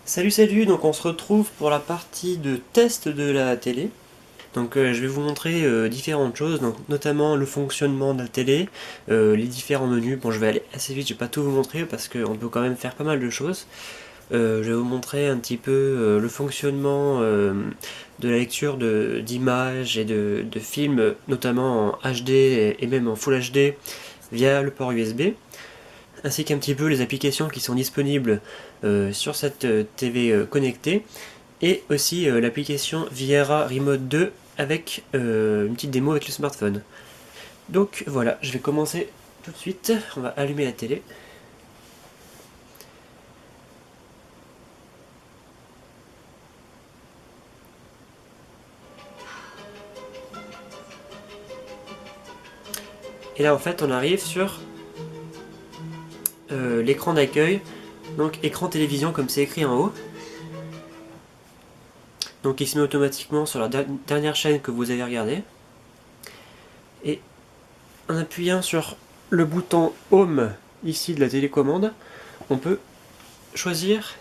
Salut, donc on se retrouve pour la partie de test de la télé. Donc je vais vous montrer différentes choses, donc notamment le fonctionnement de la télé, les différents menus. Bon, je vais aller assez vite, je vais pas tout vous montrer parce qu'on peut quand même faire pas mal de choses. Je vais vous montrer un petit peu le fonctionnement de la lecture d'images et de films, notamment en HD et même en Full HD via le port USB, ainsi qu'un petit peu les applications qui sont disponibles sur cette TV connectée, et aussi l'application Viera Remote 2 avec une petite démo avec le smartphone. Donc voilà, je vais commencer tout de suite, on va allumer la télé. Et là en fait on arrive sur l'écran d'accueil, donc écran télévision comme c'est écrit en haut. Donc il se met automatiquement sur la dernière chaîne que vous avez regardée. Et en appuyant sur le bouton Home ici de la télécommande, on peut choisir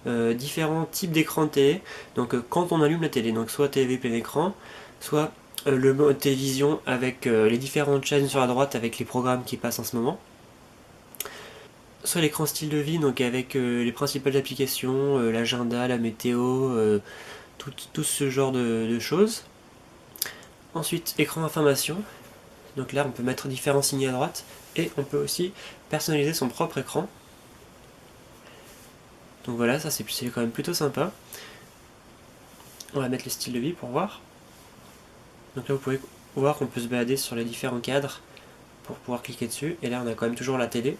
différents types d'écran de télé. Donc quand on allume la télé, donc soit TV plein écran, soit le mode télévision avec les différentes chaînes sur la droite avec les programmes qui passent en ce moment, soit l'écran style de vie, donc avec les principales applications, l'agenda, la météo, tout ce genre de choses. Ensuite, écran information, donc là on peut mettre différents signets à droite, et on peut aussi personnaliser son propre écran. Donc voilà, ça c'est quand même plutôt sympa. On va mettre le style de vie pour voir. Donc là vous pouvez voir qu'on peut se balader sur les différents cadres pour pouvoir cliquer dessus, et là on a quand même toujours la télé.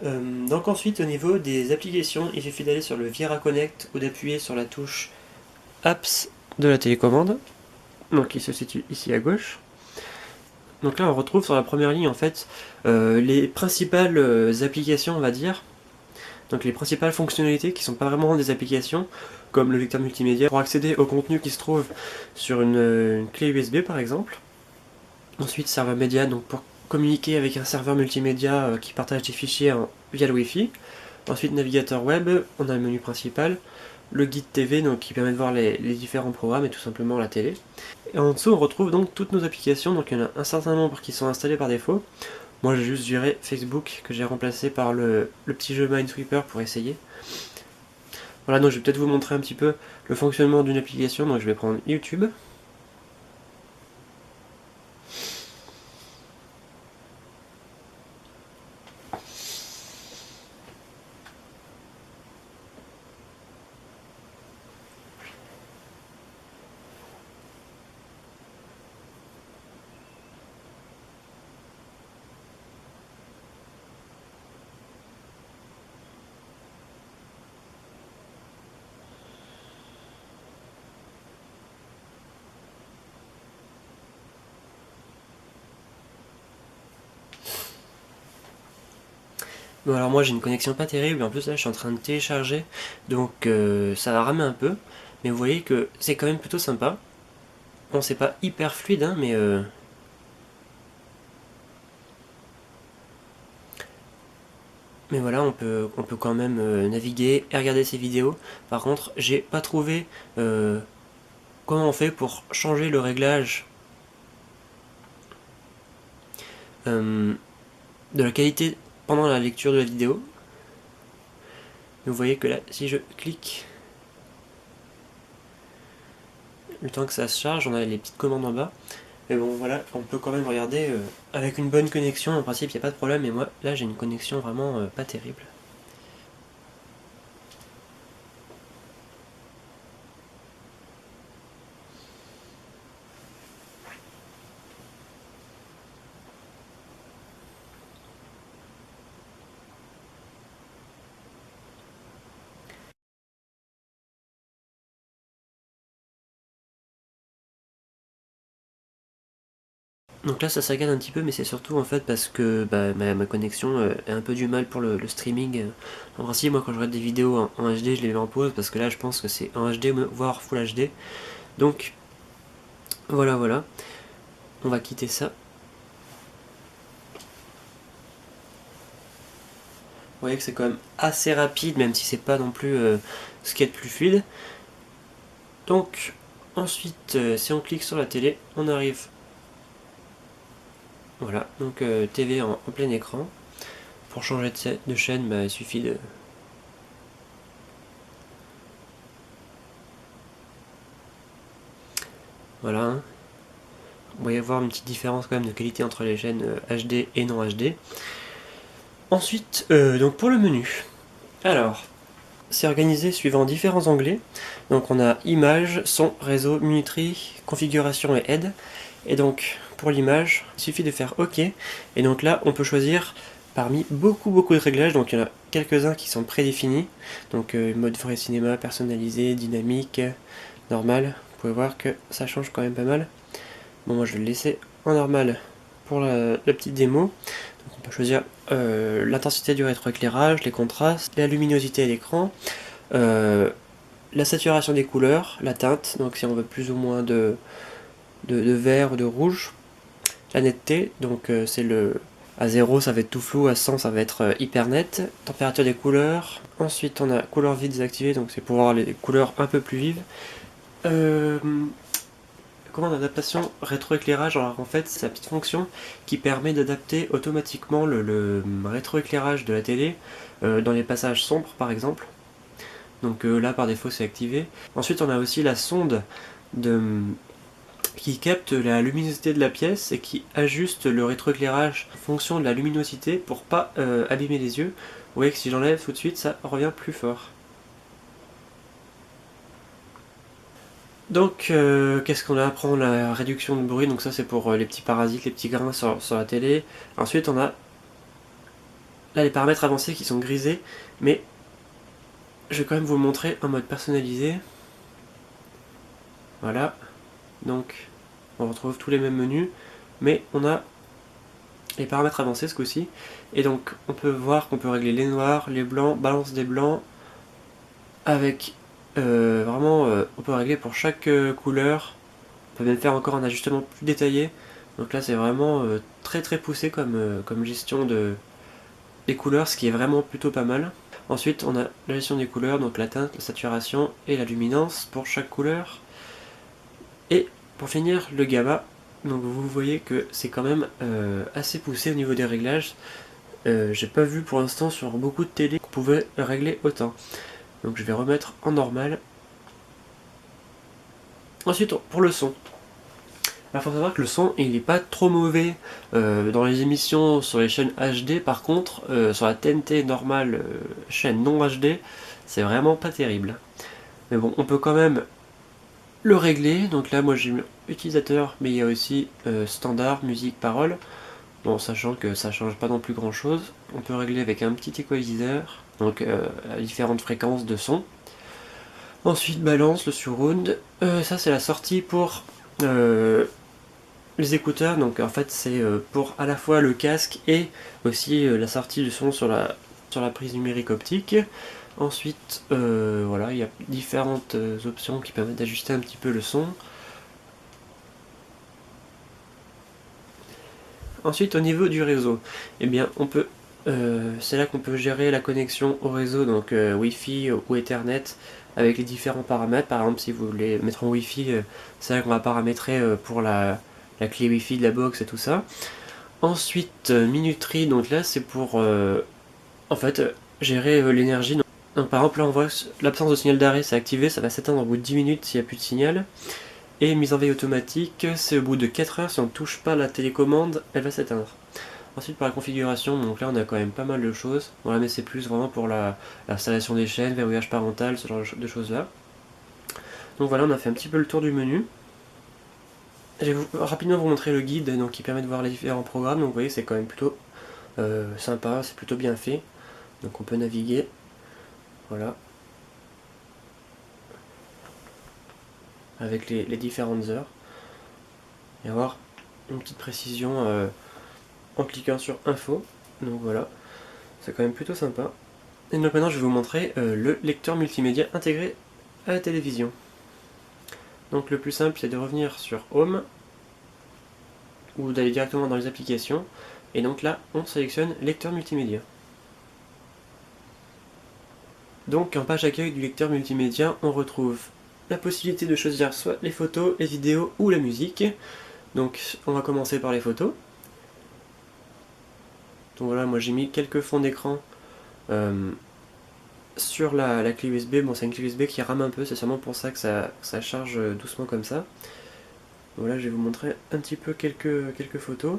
Donc ensuite au niveau des applications, il suffit d'aller sur le Viera Connect ou d'appuyer sur la touche Apps de la télécommande, donc qui se situe ici à gauche. Donc là on retrouve sur la première ligne en fait les principales applications, on va dire, donc les principales fonctionnalités qui sont pas vraiment des applications, comme le lecteur multimédia pour accéder au contenu qui se trouve sur une clé USB par exemple. Ensuite, serveur média, donc pour communiquer avec un serveur multimédia qui partage des fichiers via le Wi-Fi. Ensuite, navigateur web, on a le menu principal, le guide TV, donc qui permet de voir les différents programmes et tout simplement la télé. Et en dessous, on retrouve donc toutes nos applications, donc il y en a un certain nombre qui sont installées par défaut. Moi, j'ai juste viré Facebook, que j'ai remplacé par le petit jeu Minesweeper pour essayer. Voilà, donc je vais peut-être vous montrer un petit peu le fonctionnement d'une application, donc je vais prendre YouTube. Bon, alors moi j'ai une connexion pas terrible, en plus là je suis en train de télécharger, donc ça va ramer un peu, mais vous voyez que c'est quand même plutôt sympa. Bon, c'est pas hyper fluide, hein, mais voilà, on peut quand même naviguer et regarder ses vidéos. Par contre, j'ai pas trouvé comment on fait pour changer le réglage euh, de la qualité pendant la lecture de la vidéo. Vous voyez que là, si je clique, le temps que ça se charge, on a les petites commandes en bas. Mais bon, voilà, on peut quand même regarder avec une bonne connexion. En principe, il n'y a pas de problème. Mais moi, là, j'ai une connexion vraiment pas terrible. Donc là, ça saccade un petit peu, mais c'est surtout en fait parce que bah, ma connexion a un peu du mal pour le streaming. En principe, moi, quand je regarde des vidéos en HD, je les mets en pause parce que là, je pense que c'est en HD, voire Full HD. Donc, voilà. On va quitter ça. voyez que c'est quand même assez rapide, même si c'est pas non plus ce qui est le plus fluide. Donc ensuite, si on clique sur la télé, on arrive. Voilà, donc TV en plein écran. Pour changer de chaîne, il suffit de... Voilà. Hein. Vous voyez voir une petite différence quand même de qualité entre les chaînes HD et non HD. Ensuite, donc pour le menu. Alors, c'est organisé suivant différents onglets. Donc on a image, son, réseau, minuterie, configuration et aide. Et donc pour l'image, il suffit de faire OK. Et donc là, on peut choisir parmi beaucoup de réglages. Donc il y en a quelques-uns qui sont prédéfinis. Donc mode vrai cinéma, personnalisé, dynamique, normal. Vous pouvez voir que ça change quand même pas mal. Bon, moi je vais le laisser en normal pour la petite démo. Donc on peut choisir l'intensité du rétroéclairage, les contrastes, la luminosité à l'écran, la saturation des couleurs, la teinte, donc si on veut plus ou moins de vert ou de rouge, la netteté, donc c'est le... À 0 ça va être tout flou, à 100 ça va être hyper net, température des couleurs, ensuite on a couleur vide désactivée, donc c'est pour voir les couleurs un peu plus vives. Commande d'adaptation rétroéclairage, alors en fait c'est la petite fonction qui permet d'adapter automatiquement le rétroéclairage de la télé dans les passages sombres par exemple. Donc là par défaut c'est activé. Ensuite on a aussi la sonde qui capte la luminosité de la pièce et qui ajuste le rétroéclairage en fonction de la luminosité pour pas abîmer les yeux. Vous voyez que si j'enlève tout de suite ça revient plus fort. Donc, qu'est-ce qu'on a à prendre? La réduction de bruit, donc ça c'est pour les petits parasites, les petits grains sur la télé. Ensuite, on a là les paramètres avancés qui sont grisés, mais je vais quand même vous le montrer en mode personnalisé. Voilà, donc on retrouve tous les mêmes menus, mais on a les paramètres avancés ce coup-ci. Et donc, on peut voir qu'on peut régler les noirs, les blancs, balance des blancs, avec vraiment, on peut régler pour chaque couleur. On peut même faire encore un ajustement plus détaillé. Donc là c'est vraiment très poussé comme gestion des couleurs, ce qui est vraiment plutôt pas mal. Ensuite on a la gestion des couleurs, donc la teinte, la saturation et la luminance pour chaque couleur. Et pour finir le gamma, donc vous voyez que c'est quand même assez poussé au niveau des réglages. J'ai pas vu pour l'instant sur beaucoup de télé qu'on pouvait régler autant. Donc je vais remettre en normal. Ensuite pour le son. Il faut savoir que le son il n'est pas trop mauvais dans les émissions sur les chaînes HD. Par contre sur la TNT normale, chaîne non HD, c'est vraiment pas terrible. Mais bon, on peut quand même le régler. Donc là moi j'ai mis utilisateur, mais il y a aussi standard, musique, parole. Bon, sachant que ça change pas non plus grand chose. On peut régler avec un petit equalizer, donc à différentes fréquences de son. Ensuite balance, le surround. Ça c'est la sortie pour les écouteurs, donc en fait c'est pour à la fois le casque et aussi la sortie du son sur la prise numérique optique. Ensuite voilà, il y a différentes options qui permettent d'ajuster un petit peu le son. Ensuite au niveau du réseau, eh bien on peut c'est là qu'on peut gérer la connexion au réseau, donc Wi-Fi ou Ethernet, avec les différents paramètres. Par exemple si vous voulez mettre en Wi-Fi, c'est là qu'on va paramétrer pour la clé Wi-Fi de la box et tout ça. Ensuite minuterie, donc là c'est pour en fait gérer l'énergie. Donc par exemple là on voit l'absence de signal d'arrêt, c'est activé, ça va s'éteindre au bout de 10 minutes s'il n'y a plus de signal. Et mise en veille automatique, c'est au bout de 4 heures, si on ne touche pas la télécommande, elle va s'éteindre. Ensuite pour la configuration, donc là on a quand même pas mal de choses. Voilà, mais c'est plus vraiment pour l'installation des chaînes, verrouillage parental, ce genre de choses là. Donc voilà, on a fait un petit peu le tour du menu. Je vais rapidement vous montrer le guide donc, qui permet de voir les différents programmes. Donc vous voyez c'est quand même plutôt sympa, c'est plutôt bien fait. Donc on peut naviguer. Voilà. Avec les différentes heures. Et avoir une petite précision en cliquant sur info. Donc voilà, c'est quand même plutôt sympa. Et donc maintenant je vais vous montrer le lecteur multimédia intégré à la télévision. Donc le plus simple c'est de revenir sur Home ou d'aller directement dans les applications. Et donc là on sélectionne lecteur multimédia. Donc en page accueil du lecteur multimédia, on retrouve la possibilité de choisir soit les photos, les vidéos ou la musique. Donc on va commencer par les photos. Donc voilà, moi j'ai mis quelques fonds d'écran sur la clé USB. Bon, c'est une clé USB qui rame un peu, c'est sûrement pour ça que ça charge doucement comme ça. Voilà, je vais vous montrer un petit peu quelques photos.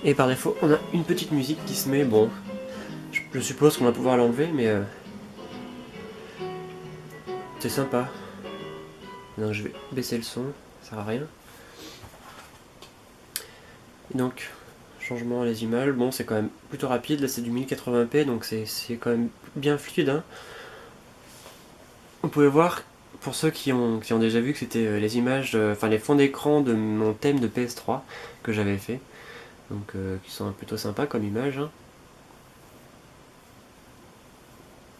Et par défaut, on a une petite musique qui se met. Bon, je suppose qu'on va pouvoir l'enlever, mais c'est sympa. Donc je vais baisser le son, ça sert à rien. Et donc, changement les images, bon c'est quand même plutôt rapide, là c'est du 1080p, donc c'est quand même bien fluide. Hein. Vous pouvez voir, pour ceux qui ont déjà vu, que c'était les images, enfin les fonds d'écran de mon thème de PS3 que j'avais fait. Donc qui sont plutôt sympas comme images. Hein.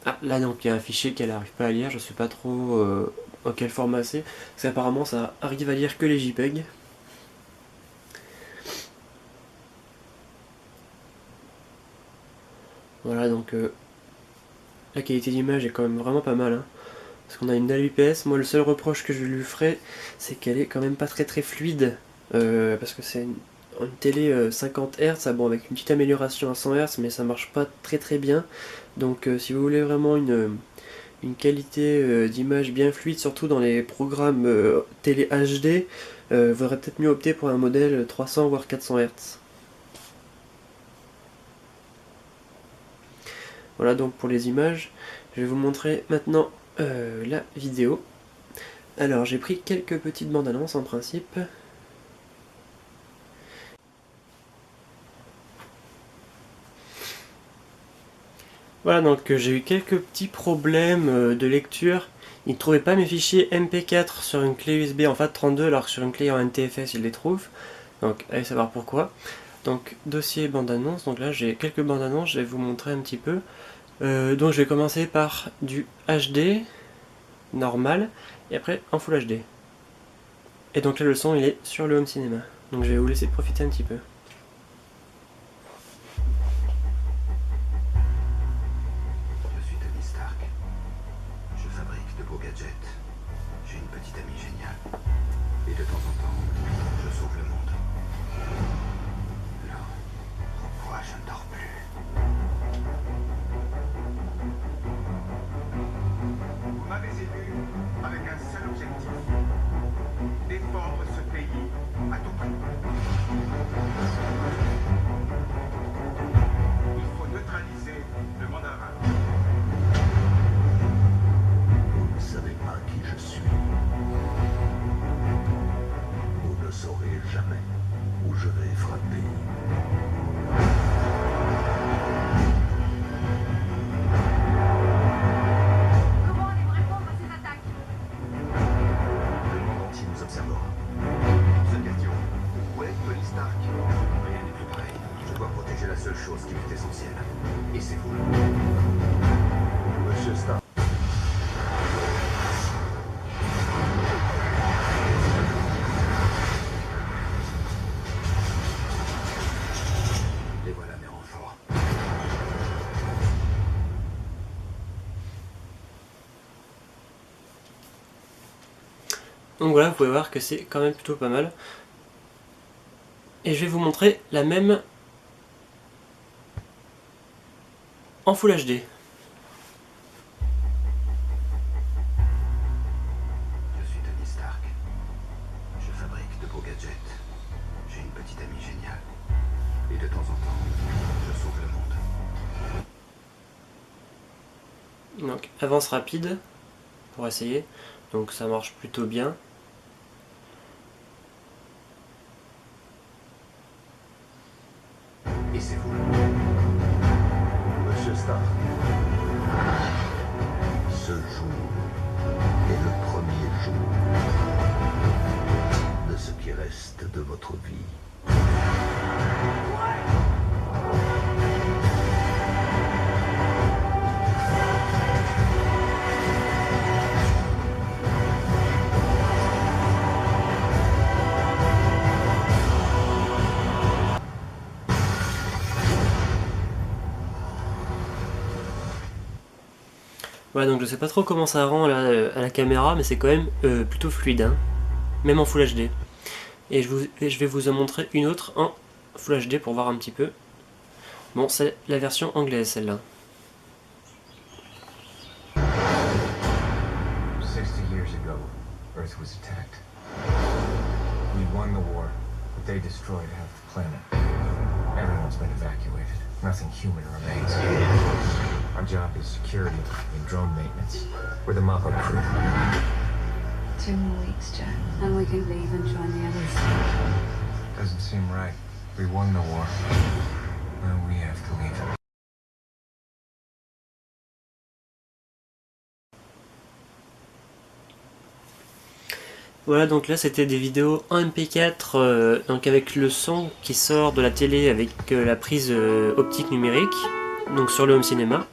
Ah, là donc il y a un fichier qu'elle n'arrive pas à lire, je sais pas trop en quel format c'est, parce qu'apparemment ça arrive à lire que les JPEG. Voilà, donc la qualité d'image est quand même vraiment pas mal. Hein. Parce qu'on a une dalle IPS, moi le seul reproche que je lui ferai, c'est qu'elle est quand même pas très fluide. Parce que c'est une télé 50 Hz, bon avec une petite amélioration à 100 Hz, mais ça marche pas très bien. Donc si vous voulez vraiment une qualité d'image bien fluide, surtout dans les programmes télé HD, vous aurez peut-être mieux opter pour un modèle 300 voire 400 Hz. Voilà donc pour les images. Je vais vous montrer maintenant la vidéo. Alors j'ai pris quelques petites bandes annonces en principe. Voilà, donc j'ai eu quelques petits problèmes de lecture. Il ne trouvait pas mes fichiers MP4 sur une clé USB en FAT32 alors que sur une clé en NTFS il les trouve. Donc allez savoir pourquoi. Donc dossier bande annonce, donc là j'ai quelques bandes annonces, je vais vous montrer un petit peu. Donc je vais commencer par du HD normal et après en Full HD. Et donc là le son il est sur le home cinéma. Donc je vais vous laisser profiter un petit peu. Je suis Tony Stark. Je fabrique de beaux gadgets. J'ai une petite amie géniale. Et de temps en temps, je sauve le monde. Alors, pourquoi je ne dors plus? Vous m'avez élu avec un seul objectif. Défendre ce pays à tout prix. Il faut neutraliser le mandarin. Vous ne savez pas qui je suis. Vous ne saurez jamais où je vais frapper. Comment allez-vous répondre à ces attaques? Le monde entier nous observera. Seule question. Où est Tony Stark? Rien n'est plus pareil. Je dois protéger la seule chose qui m'est essentielle. Et c'est vous. Monsieur Stark. Les voilà mes renforts. Donc voilà, vous pouvez voir que c'est quand même plutôt pas mal. Et je vais vous montrer la même en Full HD. Je suis Tony Stark. Je fabrique de beaux gadgets. J'ai une petite amie géniale. Et de temps en temps, je sauve le monde. Donc avance rapide pour essayer. Donc ça marche plutôt bien. Et c'est vous. Monsieur Stark. Ce jour est le premier jour de ce qui reste de votre vie. Voilà, donc je sais pas trop comment ça rend là, à la caméra, mais c'est quand même plutôt fluide, hein, même en Full HD. Et je vais vous en montrer une autre en Full HD pour voir un petit peu. Bon, c'est la version anglaise celle-là. 60 years ago, Earth was attacked. We won the war, but they destroyed half the planet. Everyone's been evacuated. Nothing human remains. Our job is security and drone maintenance. We're the mop-up crew. 2 more weeks, Jack, and we can leave and join the others. Doesn't seem right. We won the war. Now we have to leave. Voilà, donc là c'était des vidéos en MP4, donc avec le son qui sort de la télé avec la prise optique numérique, donc sur le home cinéma.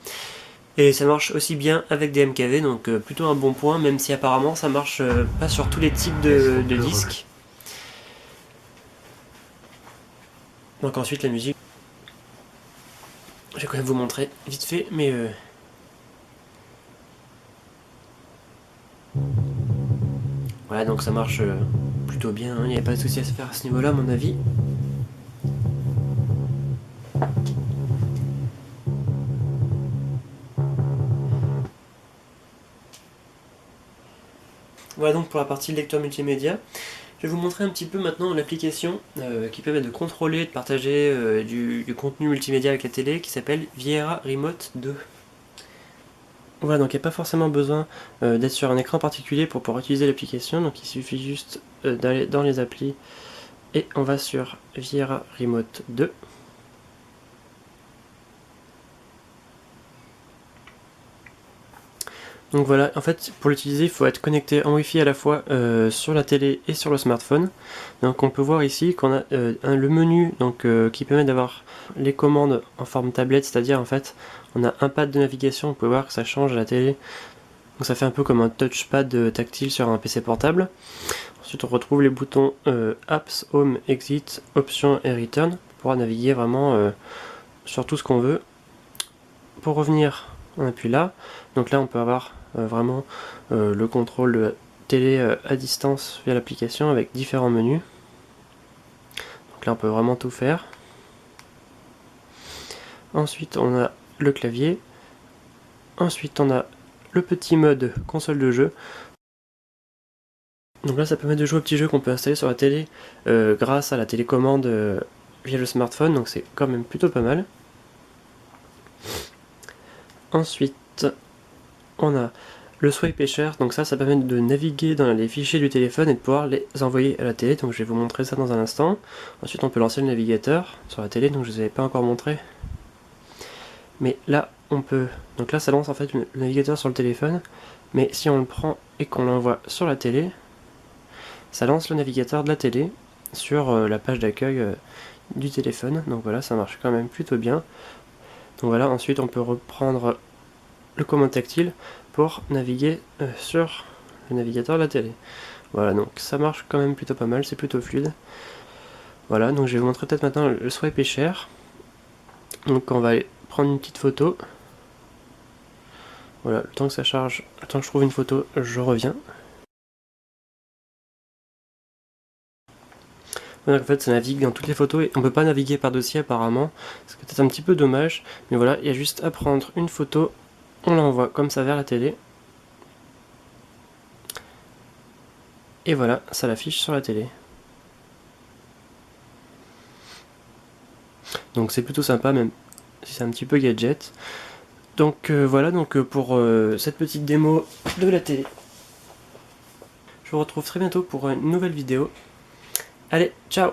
Et ça marche aussi bien avec des MKV, donc plutôt un bon point, même si apparemment ça marche pas sur tous les types de disques. Donc ensuite la musique. Je vais quand même vous montrer vite fait, mais voilà, donc ça marche plutôt bien, il n'y a pas de souci à se faire à ce niveau-là à mon avis. Voilà donc pour la partie lecteur multimédia. Je vais vous montrer un petit peu maintenant l'application qui permet de contrôler et de partager du contenu multimédia avec la télé, qui s'appelle Viera Remote 2. Voilà, donc il n'y a pas forcément besoin d'être sur un écran particulier pour pouvoir utiliser l'application, donc il suffit juste d'aller dans les applis et on va sur Viera Remote 2. Donc voilà, en fait pour l'utiliser il faut être connecté en Wi-Fi à la fois sur la télé et sur le smartphone. Donc on peut voir ici qu'on a le menu donc, qui permet d'avoir les commandes en forme tablette, c'est-à-dire en fait on a un pad de navigation, on peut voir que ça change à la télé. Donc ça fait un peu comme un touchpad tactile sur un PC portable. Ensuite on retrouve les boutons Apps, Home, Exit, Options et Return pour pouvoir naviguer vraiment sur tout ce qu'on veut. Pour revenir, on appuie là. Donc là on peut avoir vraiment le contrôle de la télé à distance via l'application avec différents menus. Donc là on peut vraiment tout faire. Ensuite on a le clavier. Ensuite on a le petit mode console de jeu. Donc là ça permet de jouer aux petits jeux qu'on peut installer sur la télé grâce à la télécommande via le smartphone, donc c'est quand même plutôt pas mal. Ensuite on a le swipe et share, donc ça permet de naviguer dans les fichiers du téléphone et de pouvoir les envoyer à la télé, donc je vais vous montrer ça dans un instant. Ensuite on peut lancer le navigateur sur la télé, donc je ne vous avais pas encore montré. Mais là on peut, donc là ça lance en fait le navigateur sur le téléphone, mais si on le prend et qu'on l'envoie sur la télé, ça lance le navigateur de la télé sur la page d'accueil du téléphone, donc voilà, ça marche quand même plutôt bien. Donc voilà, ensuite on peut reprendre le commande tactile pour naviguer sur le navigateur de la télé. Voilà, donc ça marche quand même plutôt pas mal, c'est plutôt fluide. Voilà, donc je vais vous montrer peut-être maintenant le swipe et share. Donc on va aller prendre une petite photo. Voilà, le temps que ça charge, le temps que je trouve une photo, je reviens. Donc en fait ça navigue dans toutes les photos et on peut pas naviguer par dossier apparemment, c'est peut-être un petit peu dommage, mais voilà, il y a juste à prendre une photo, on l'envoie comme ça vers la télé, et voilà, ça l'affiche sur la télé. Donc c'est plutôt sympa, même si c'est un petit peu gadget. Donc voilà, donc pour cette petite démo de la télé. Je vous retrouve très bientôt pour une nouvelle vidéo. Allez, ciao!